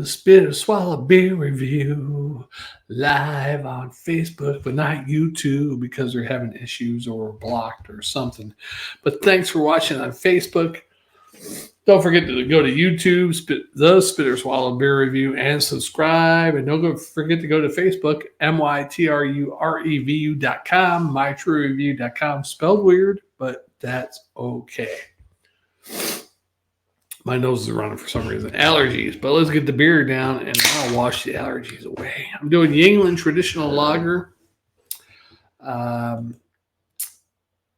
the Spit or Swallow Beer Review live on Facebook, but not YouTube because they're having issues or blocked or something. But thanks for watching on Facebook. Don't forget to go to YouTube, the Spit or Swallow Beer Review, and subscribe. And don't forget to go to Facebook, mytrurevu.com, mytruereview.com. Spelled weird, but that's okay. My nose is running for some reason. Allergies. But let's get the beer down and I'll wash the allergies away. I'm doing Yuengling Traditional Lager.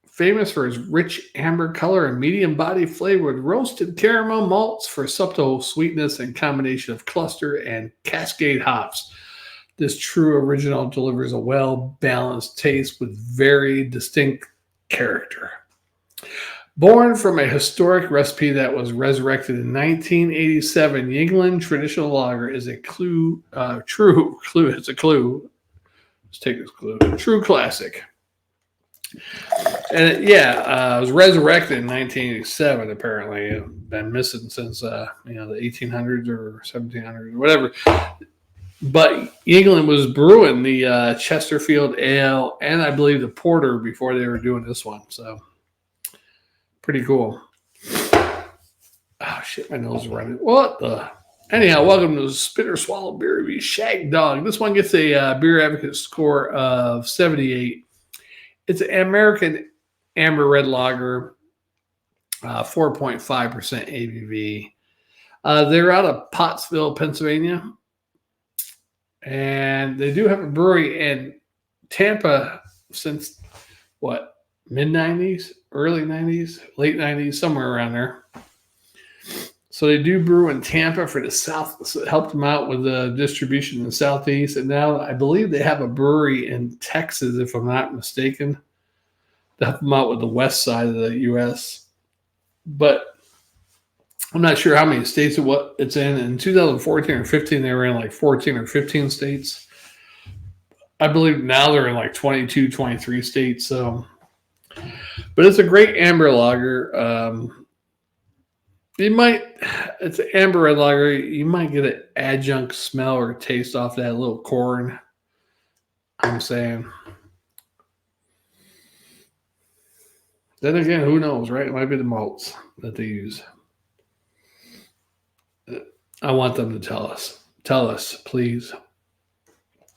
Famous for its rich amber color and medium body flavor with roasted caramel malts for subtle sweetness and combination of cluster and cascade hops. This true original delivers a well-balanced taste with very distinct character. Born from a historic recipe that was resurrected in 1987, Yuengling Traditional Lager is a true clue. It's a clue. Let's take this clue. True classic. And it was resurrected in 1987. Apparently, it's been missing since the 1800s or 1700s or whatever. But Yuengling was brewing the Chesterfield Ale and I believe the Porter before they were doing this one. So pretty cool. Oh shit, my nose is running. What the? Anyhow, welcome to the Spit or Swallow Beer Review. Shagdog. This one gets a Beer Advocate score of 78. It's an American Amber Red Lager, 4.5% ABV. They're out of Pottsville, Pennsylvania. And they do have a brewery in Tampa since, mid-90s, early 90s, late 90s, somewhere around there. So they do brew in Tampa for the South. So it helped them out with the distribution in the Southeast. And now I believe they have a brewery in Texas, if I'm not mistaken, to help them out with the west side of the U.S. But I'm not sure how many states it's in. In 2014 or 15, they were in like 14 or 15 states. I believe now they're in like 22, 23 states. So, but it's a great amber lager. It's an amber red lager. You might get an adjunct smell or taste off that little corn. I'm saying. Then again, who knows, right? It might be the malts that they use. I want them to tell us. Tell us, please.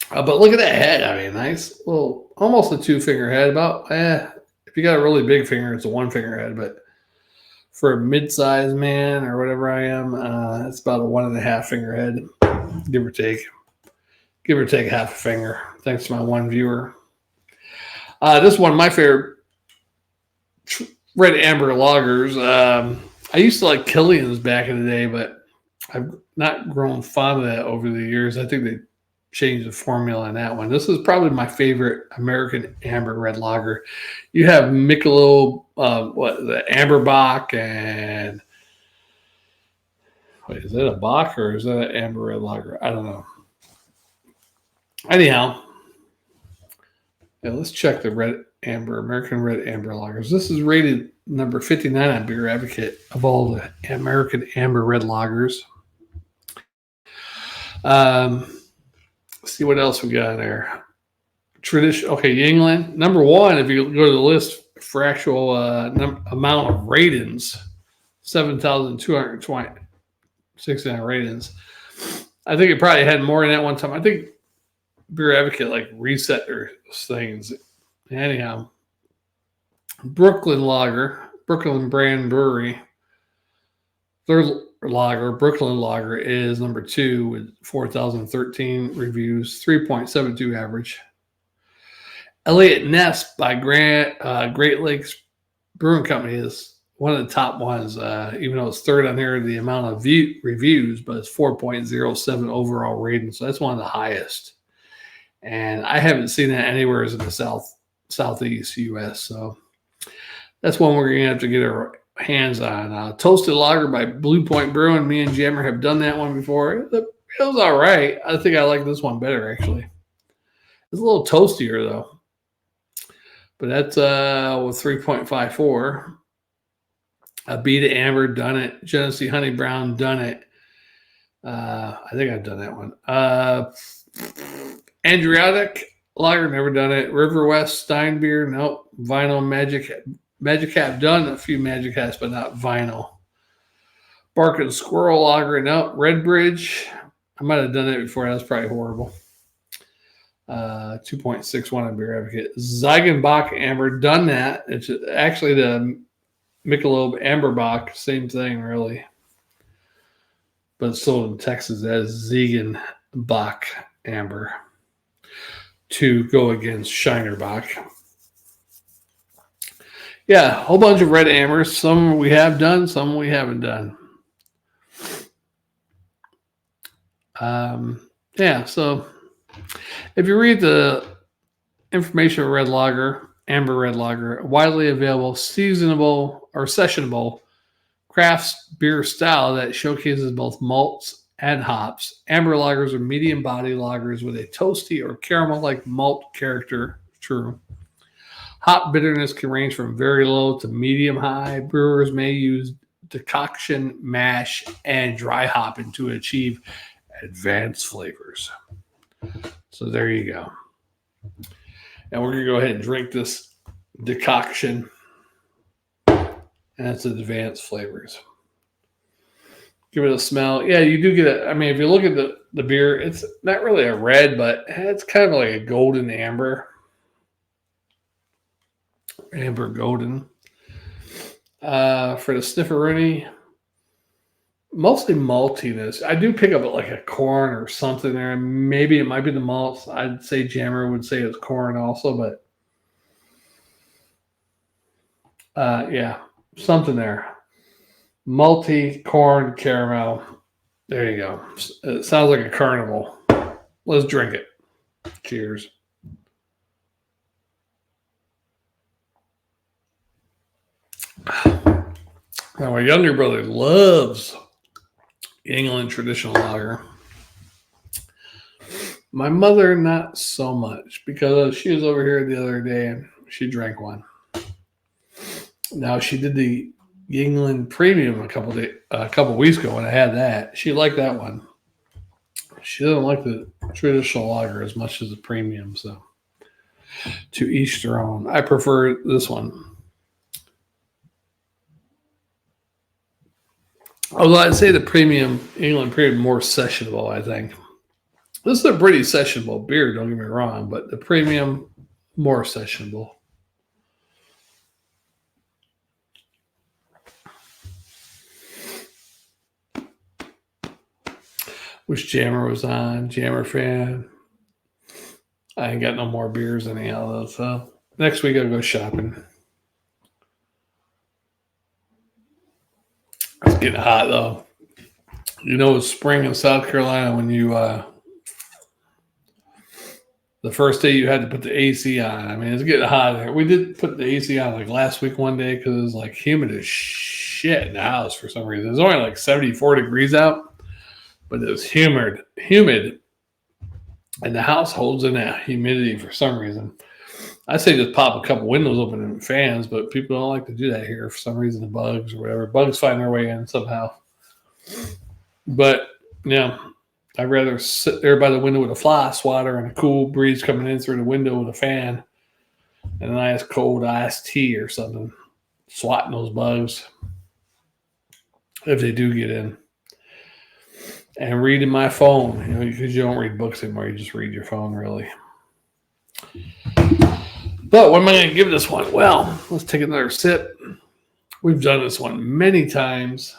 But look at that head. I mean, nice little, almost a 2-finger head. If you got a really big finger, it's a 1-finger head. But for a mid-sized man or whatever I am, it's about a 1.5-finger head, give or take. Give or take half a finger. Thanks to my one viewer. This is one of my favorite red amber lagers. I used to like Killian's back in the day, but I've not grown fond of that over the years. I think they changed the formula on that one. This is probably my favorite American amber red lager. You have Michelob, the Amber Bock, and is that a Bock or is that an amber red lager? I don't know. Anyhow, let's check the American red amber lagers. This is rated number 59 on Beer Advocate of all the American amber red lagers. See what else we got in there. Yuengling. Number 1, if you go to the list for actual amount of ratings, 7,269 ratings. I think it probably had more than that one time. I think Beer Advocate reset their things. Anyhow, Brooklyn brand brewery. Their lager, Brooklyn Lager, is number 2 with 4,013 reviews, 3.72 average. Elliott Ness by Great Lakes Brewing Company is one of the top ones, even though it's third on here, the amount of reviews, but it's 4.07 overall rating. So that's one of the highest. And I haven't seen that anywhere in the Southeast U.S. So that's one we're going to have to get our hands on. Toasted Lager by Blue Point Brewing. Me and Jammer have done that one before. It was all right. I think I like this one better, actually. It's a little toastier, though. But that's with 3.54. Abita Amber, done it. Genesee Honey Brown, done it. I think I've done that one. Adriatic Lager, never done it. River West Stein Beer, nope. Vinyl Magic Hat, done a few Magic Hats, but not vinyl. Bark and Squirrel Lager, nope. Red Bridge, I might have done it before. That was probably horrible. 2.61 on Beer Advocate. Ziegenbach Amber, done that. It's actually the Michelob Amberbach, same thing, really. But it's sold in Texas as Ziegenbach Amber to go against Shinerbach. Yeah, a whole bunch of red ambers. Some we have done, some we haven't done. Yeah, so if you read the information of red lager, amber red lager, widely available, seasonable or sessionable craft beer style that showcases both malts and hops. Amber lagers are medium body lagers with a toasty or caramel-like malt character. True. Hop bitterness can range from very low to medium high. Brewers may use decoction, mash, and dry hopping to achieve advanced flavors. So there you go. And we're going to go ahead and drink this decoction. And it's advanced flavors. Give it a smell. Yeah, you do get it. I mean, if you look at the beer, it's not really a red, but it's kind of like a golden amber. Amber golden. For the snifferoonie, mostly maltiness. I do pick up like a corn or something there. Maybe it might be the malts. I'd say Jammer would say it's corn also, but yeah, something there. Malty, corn, caramel. There you go. It sounds like a carnival. Let's drink it. Cheers. Now, my younger brother loves Yuengling Traditional Lager. My mother, not so much, because she was over here the other day and she drank one. Now, she did the Yuengling Premium a couple weeks ago when I had that. She liked that one. She doesn't like the Traditional Lager as much as the Premium, so to each their own. I prefer this one. Although I'd say the England Premium, more sessionable, I think. This is a pretty sessionable beer, don't get me wrong, but the Premium, more sessionable. Wish Jammer was on. Jammer fan. I ain't got no more beers anyhow, though, so next week I'll go shopping. It's getting hot, though. You know, it's spring in South Carolina when you, the first day you had to put the AC on. I mean, it's getting hot there. We did put the AC on like last week one day because it was like humid as shit in the house for some reason. It was only like 74 degrees out, but it was humid. And the house holds in that humidity for some reason. I say just pop a couple windows open and fans, but people don't like to do that here for some reason. The bugs or whatever. Bugs find their way in somehow. But, yeah, I'd rather sit there by the window with a fly swatter and a cool breeze coming in through the window with a fan and a nice cold iced tea or something. Swatting those bugs if they do get in. And reading my phone, you know, because you don't read books anymore. You just read your phone, really. But what am I going to give this one? Well, let's take another sip. We've done this one many times.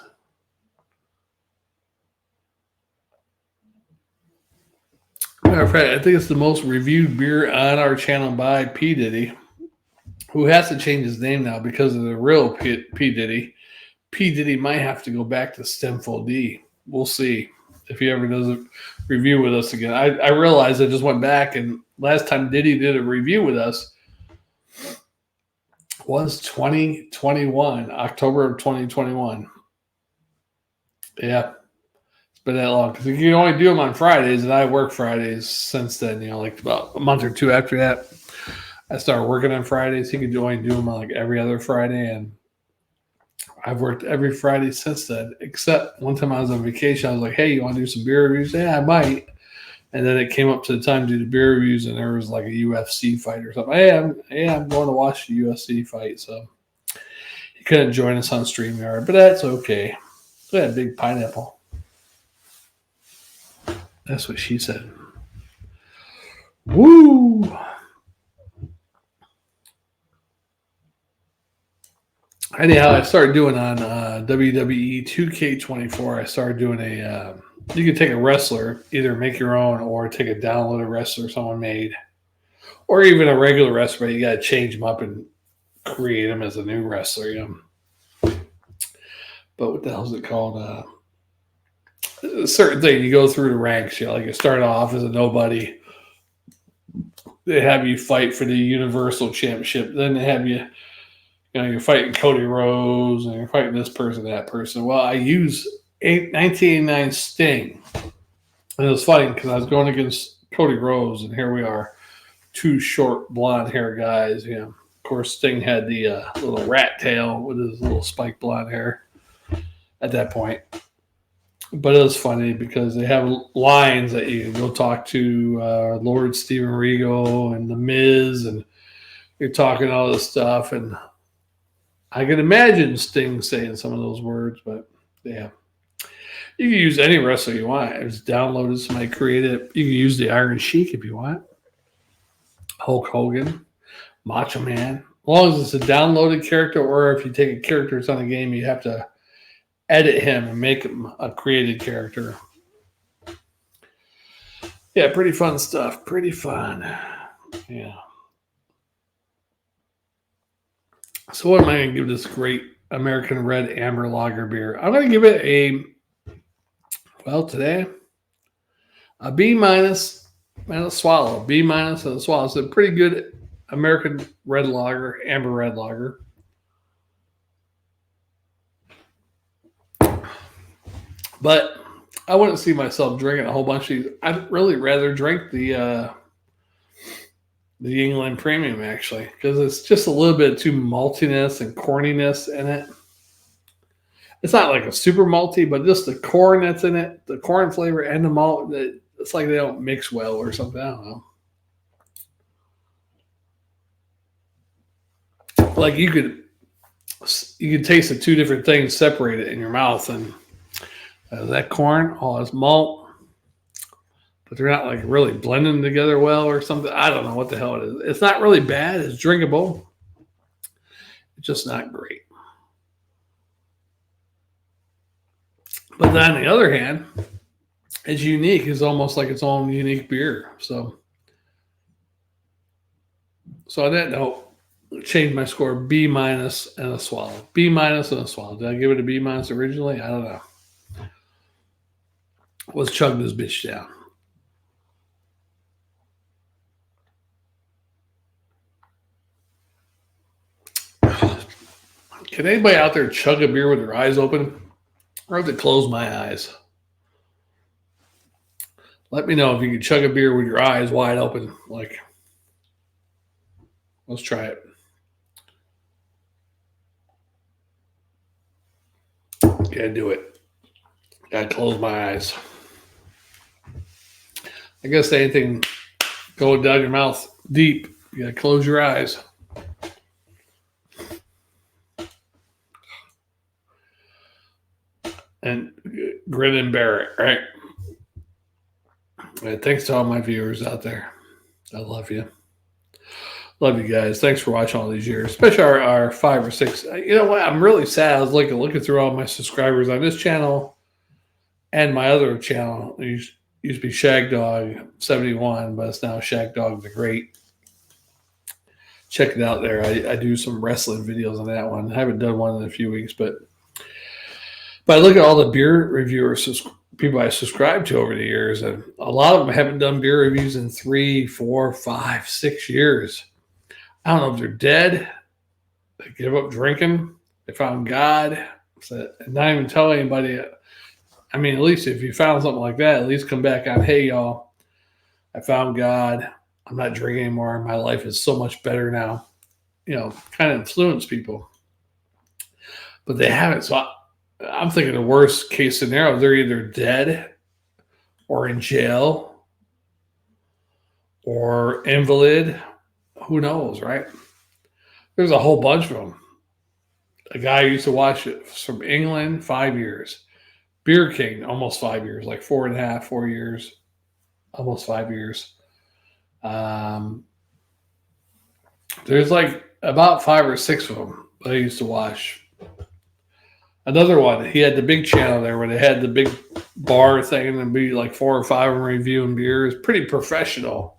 Matter of fact, I think it's the most reviewed beer on our channel by P. Diddy, who has to change his name now because of the real P. Diddy. P. Diddy might have to go back to Stemful D. We'll see if he ever does a review with us again. I realized I just went back, and last time Diddy did a review with us was 2021, October of 2021. Yeah, it's been that long because you can only do them on Fridays, and I work Fridays since then. You know, like about a month or two after that, I started working on Fridays. He could only do them on like every other Friday, and I've worked every Friday since then, except one time I was on vacation. I was like, hey, you want to do some beer reviews? Yeah, I might. And then it came up to the time to do the beer reviews, and there was like a UFC fight or something. I'm going to watch the UFC fight. So he couldn't join us on StreamYard, but that's okay. Look at that big pineapple. That's what she said. Woo! Anyhow, I started doing on WWE 2K24. I started doing you can take a wrestler, either make your own or take a downloaded wrestler someone made, or even a regular wrestler, but you got to change them up and create them as a new wrestler. But what the hell is it called? A certain thing. You go through the ranks. Like you start off as a nobody. They have you fight for the Universal Championship. Then they have you, you're fighting Cody Rhodes and you're fighting this person, that person. Well, I use 1989 Sting. And it was funny because I was going against Cody Rhodes, and here we are, two short blonde hair guys. Of course, Sting had the little rat tail with his little spiked blonde hair at that point. But it was funny because they have lines that you can go talk to Lord Steven Regal and The Miz, and you're talking all this stuff. And I can imagine Sting saying some of those words, but yeah. You can use any wrestler you want. It's downloaded, somebody created it. You can use the Iron Sheik if you want. Hulk Hogan, Macho Man. As long as it's a downloaded character, or if you take a character that's on the game, you have to edit him and make him a created character. Yeah, pretty fun stuff. Pretty fun. Yeah. So what am I going to give this great American Red Amber Lager beer? I'm going to give it today, a B minus and a swallow. B minus and a swallow. It's a pretty good American Red Lager, Amber Red Lager. But I wouldn't see myself drinking a whole bunch of these. I'd really rather drink the Yuengling Premium, actually, because it's just a little bit too maltiness and corniness in it. It's not like a super malty, but just the corn that's in it, the corn flavor and the malt, it's like they don't mix well or something. I don't know. Like you could taste the two different things separated in your mouth, and that corn, it's malt, but they're not like really blending together well or something. I don't know what the hell it is. It's not really bad. It's drinkable. It's just not great. But then on the other hand, it's unique. It's almost like its own unique beer. So on that note, change my score B minus and a swallow. B minus and a swallow. Did I give it a B minus originally? I don't know. Let's chug this bitch down. Can anybody out there chug a beer with their eyes open? Or have to close my eyes? Let me know if you can chug a beer with your eyes wide open. Let's try it. Can't do it. Gotta close my eyes. I guess anything going down your mouth deep, you gotta close your eyes. And grin and bear it, right? And thanks to all my viewers out there. I love you. Love you guys. Thanks for watching all these years, especially our 5 or 6. You know what? I'm really sad. I was looking through all my subscribers on this channel and my other channel. It used to be Shagdog 71, but it's now Shagdog the Great. Check it out there. I do some wrestling videos on that one. I haven't done one in a few weeks, but I look at all the beer reviewers, people I subscribe to over the years, and a lot of them haven't done beer reviews in 3, 4, 5, 6 years. I don't know if they're dead, they give up drinking, they found God, not even tell anybody. I mean, at least if you found something like that, at least come back on, hey, y'all, I found God. I'm not drinking anymore. My life is so much better now. Kind of influence people. but they haven't. So I'm thinking the worst case scenario, they're either dead or in jail or invalid. Who knows, right? There's a whole bunch of them. A guy I used to watch it from England, 5 years. Beer King, almost 5 years, like 4.5, 4 years, almost 5 years. There's like about 5 or 6 of them that I used to watch. Another one, he had the big channel there where they had the big bar thing and there'd be like 4 or 5 of them reviewing beers. Pretty professional.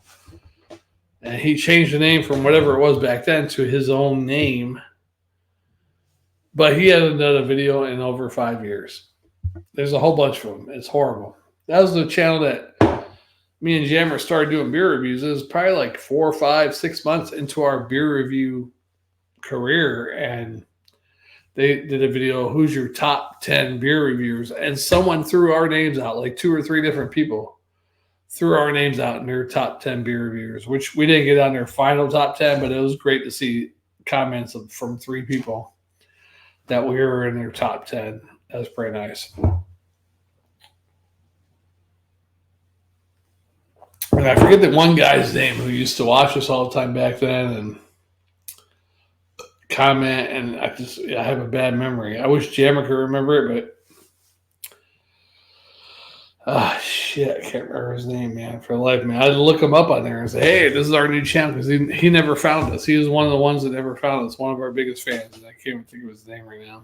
And he changed the name from whatever it was back then to his own name. But he hadn't done a video in over 5 years. There's a whole bunch of them. It's horrible. That was the channel that me and Jammer started doing beer reviews. It was probably like 4, 5, 6 months into our beer review career. And they did a video, who's your top 10 beer reviewers? And someone threw our names out, like 2 or 3 different people threw our names out in their top 10 beer reviewers, which we didn't get on their final top 10, but it was great to see comments from 3 people that we were in their top 10. That was pretty nice. And I forget that one guy's name who used to watch us all the time back then and comment, and I have a bad memory. I wish Jammer could remember it, but shit, I can't remember his name, man, for the life of me. I had to look him up on there and say, hey, this is our new channel, because he never found us. He was one of the ones that never found us, one of our biggest fans, and I can't even think of his name right now.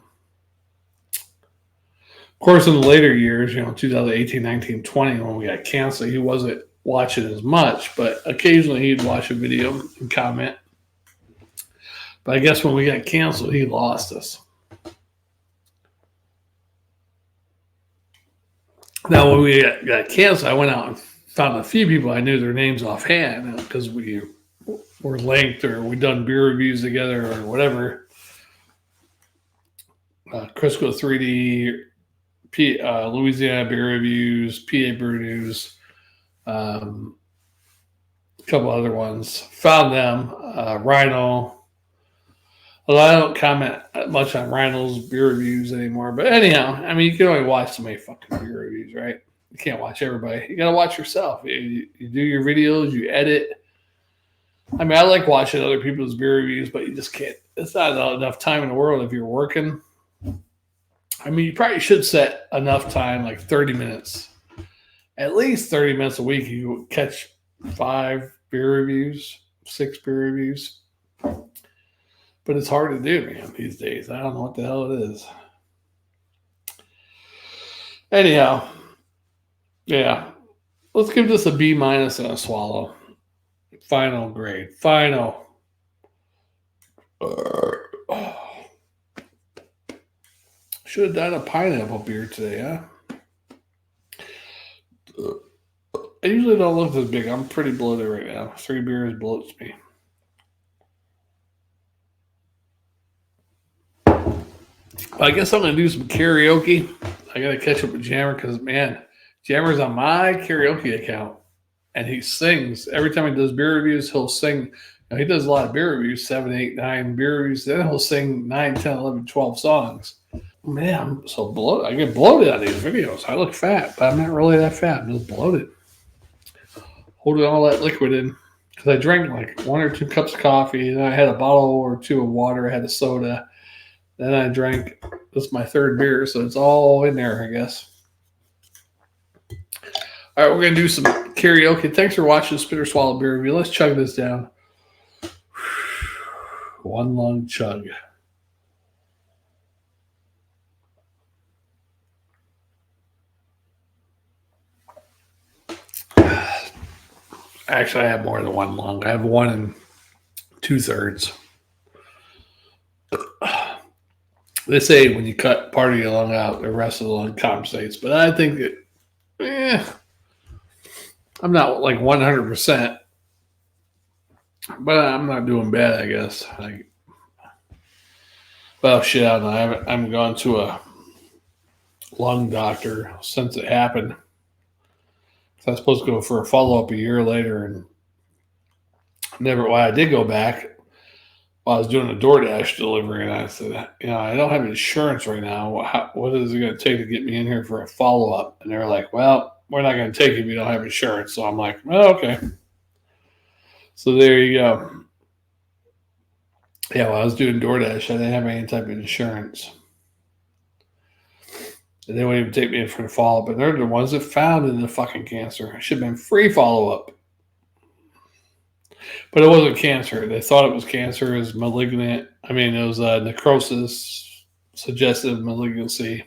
Of course, in the later years, 2018, 19, 20, when we got canceled, he wasn't watching as much, but occasionally he'd watch a video and comment. But I guess when we got canceled, he lost us. Now, when we got canceled, I went out and found a few people I knew their names offhand because we were linked or we done beer reviews together or whatever. Crisco 3D, Louisiana Beer Reviews, PA Brew News, a couple other ones. Found them. Rhino. Although I don't comment much on Rhino's beer reviews anymore. But anyhow, I mean, you can only watch so many fucking beer reviews, right? You can't watch everybody. You got to watch yourself. You do your videos, you edit. I mean, I like watching other people's beer reviews, but you just can't. It's not enough time in the world if you're working. I mean, you probably should set enough time, like 30 minutes. At least 30 minutes a week, you catch 5 beer reviews, 6 beer reviews. But it's hard to do, man, these days. I don't know what the hell it is. Anyhow, yeah. Let's give this a B- and a swallow. Final grade. Final. Should have done a pineapple beer today, huh? I usually don't look this big. I'm pretty bloated right now. 3 beers bloats me. I guess I'm going to do some karaoke. I got to catch up with Jammer because, man, Jammer's on my karaoke account. And he sings. Every time he does beer reviews, he'll sing. He does a lot of beer reviews, 7, 8, 9 beer reviews. Then he'll sing 9, 10, 11, 12 songs. Man, I'm so bloated. I get bloated on these videos. I look fat, but I'm not really that fat. I'm just bloated. Holding all that liquid in. Because I drank like 1 or 2 cups of coffee. Then I had a bottle or 2 of water. I had a soda. Then I drank, this is my 3rd beer, so it's all in there, I guess. All right, we're going to do some karaoke. Thanks for watching Spitter Swallow Beer Review. Let's chug this down. One long chug. Actually, I have more than 1 long. I have 1 2/3. They say when you cut part of your lung out, the rest of the lung compensates. But I think that, I'm not like 100%. But I'm not doing bad, I guess. Well, shit, I don't know. I haven't gone to a lung doctor since it happened. I was supposed to go for a follow-up a year later and never. Well, I did go back. I was doing a DoorDash delivery, and I said, I don't have insurance right now. What is it going to take to get me in here for a follow up? And they're like, well, we're not going to take you if you don't have insurance. So I'm like, well, okay. So there you go. Yeah, while I was doing DoorDash, I didn't have any type of insurance. And they wouldn't even take me in for the follow up. And they're the ones that found in the fucking cancer. It should have been free follow up. But it wasn't cancer. They thought it was cancer. It was malignant. I mean, it was necrosis, suggestive malignancy,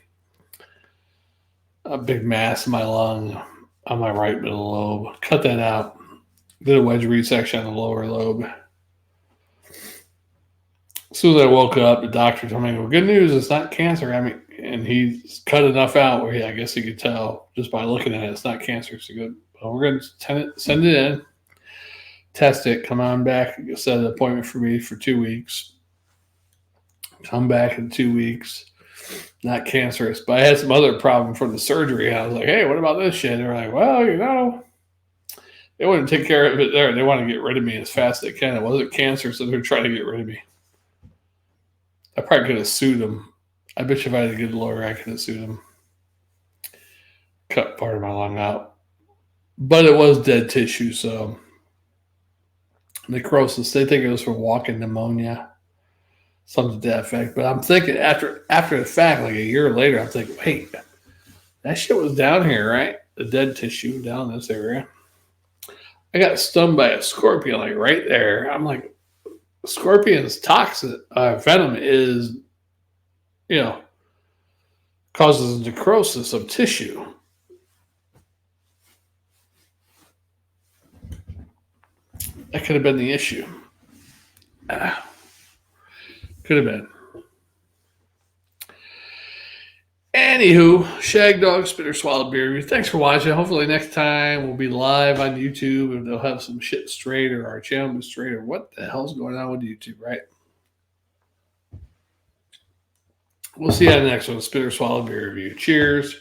a big mass in my lung on my right middle lobe. Cut that out. Did a wedge resection on the lower lobe. As soon as I woke up, the doctor told me, well, good news, it's not cancer. I mean, and he cut enough out where I guess he could tell just by looking at it, it's not cancer. So good. Well, we're going to send it in. Test it, come on back, set an appointment for me for 2 weeks. Come back in 2 weeks. Not cancerous, but I had some other problem from the surgery. I was like, hey, what about this shit? They're like, well, they wouldn't take care of it there. They want to get rid of me as fast as they can. It wasn't cancer, so they're trying to get rid of me. I probably could have sued them. I bet you if I had a good lawyer, I could have sued them. Cut part of my lung out. But it was dead tissue, so necrosis. They think it was from walking pneumonia, something to that effect. But I'm thinking after the fact, like a year later, I'm thinking, wait, that shit was down here, right? The dead tissue down in this area. I got stung by a scorpion, like right there. I'm like, scorpion's toxic venom is, causes necrosis of tissue. That could have been the issue. Could have been. Anywho, Shagdog Spitter Swallowed Beer Review. Thanks for watching. Hopefully next time we'll be live on YouTube and they'll have some shit straight or our channel be straight or what the hell's going on with YouTube, right? We'll see you on the next one. Spitter Swallowed Beer Review. Cheers.